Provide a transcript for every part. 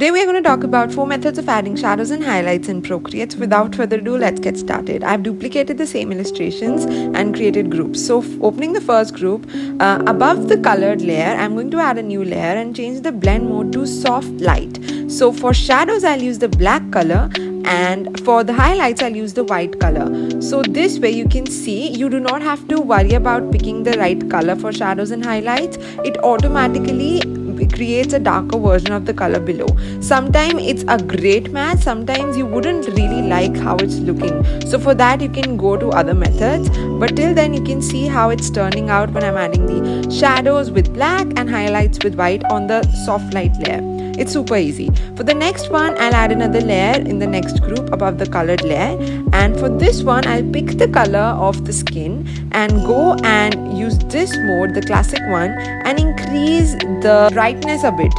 Today we are going to talk about 4 methods of adding shadows and highlights in Procreate. So without further ado, let's get started. I've duplicated the same illustrations and created groups. So opening the first group, above the colored layer, I'm going to add a new layer and change the blend mode to soft light. So for shadows, I'll use the black color, and for the highlights I'll use the white color. So this way you can see you do not have to worry about picking the right color for shadows and highlights. It automatically creates a darker version of the color below. Sometimes it's a great match, sometimes you wouldn't really like how it's looking. So for that you can go to other methods, but till then you can see how it's turning out when I'm adding the shadows with black and highlights with white on the soft light layer. It's super easy. For the next one, I'll add another layer in the next group above the colored layer, and for this one I'll pick the color of the skin and go and use this mode, the classic one, and increase the brightness a bit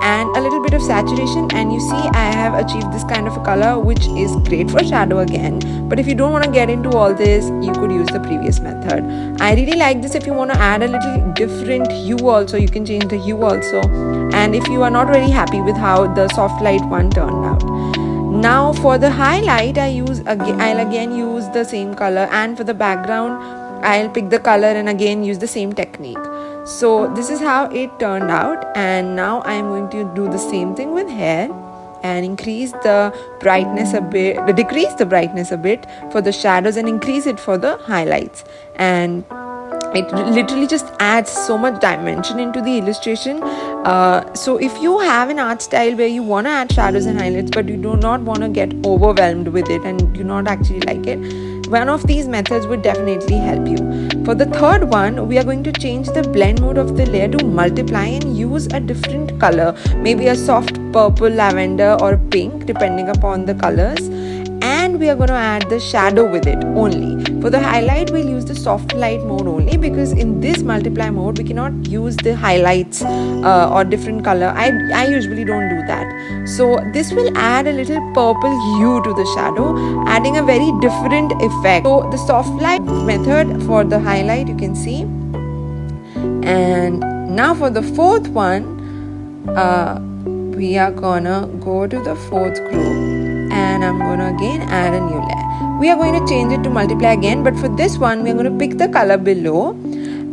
and a little bit of saturation, and you see I have achieved this kind of a color, which is great for shadow again. But if you don't want to get into all this, you could use the previous method. I really like this. If you want to add a little different hue also, you can change the hue also. And if you are not really happy with how the soft light one turned out, now for the highlight I'll again use the same color, and for the background I'll pick the color and again use the same technique. So this is how it turned out, and now I'm going to do the same thing with hair and increase the brightness a bit, decrease the brightness a bit for the shadows and increase it for the highlights. And it literally just adds so much dimension into the illustration. So if you have an art style where you want to add shadows and highlights but you do not want to get overwhelmed with it and do not actually like it, one of these methods would definitely help you. For the third one, we are going to change the blend mode of the layer to multiply and use a different color, maybe a soft purple, lavender or pink depending upon the colors, and we are going to add the shadow with it only. For the highlight, we'll use the soft light mode only, because in this multiply mode we cannot use the highlights or different color. I usually don't do that. So this will add a little purple hue to the shadow, adding a very different effect. So the soft light method for the highlight, you can see. And now for the fourth one, we are gonna go to the fourth group, and I'm gonna again add a new layer. We are going to change it to multiply again, but for this one we are going to pick the color below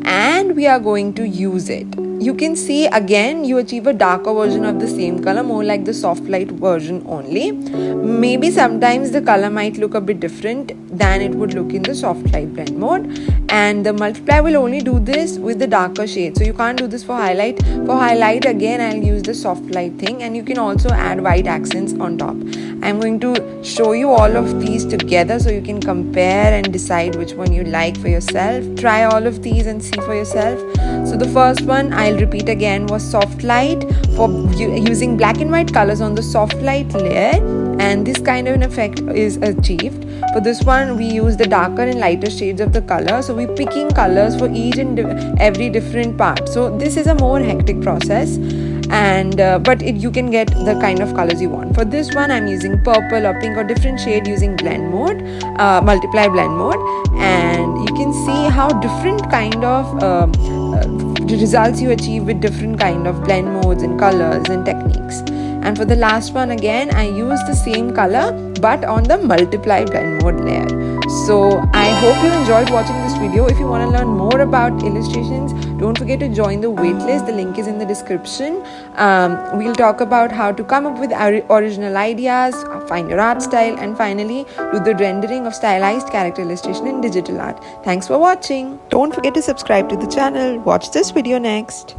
and we are going to use it. You can see again you achieve a darker version of the same color, more like the soft light version only. Maybe sometimes the color might look a bit different than it would look in the soft light blend mode, and the multiply will only do this with the darker shade. So you can't do this for highlight. For highlight again I'll use the soft light thing, and you can also add white accents on top. I'm going to show you all of these together so you can compare and decide which one you like for yourself. Try all of these and see for yourself. So the first one, I'll repeat again, was soft light, for using black and white colors on the soft light layer, and this kind of an effect is achieved. For this one we use the darker and lighter shades of the color, so we're picking colors for each and every different part. So this is a more hectic process, and but you can get the kind of colors you want. For this one I'm using purple or pink or different shade using blend mode, multiply blend mode, and you can see how different kind of results you achieve with different kind of blend modes and colors and techniques. And for the last one again I use the same color but on the multiply blend mode layer. So I hope you enjoyed watching this video. If you want to learn more about illustrations, don't forget to join the waitlist. The link is in the description. We'll talk about how to come up with original ideas, find your art style, and finally do the rendering of stylized character illustration in digital art. Thanks for watching. Don't forget to subscribe to the channel. Watch this video next.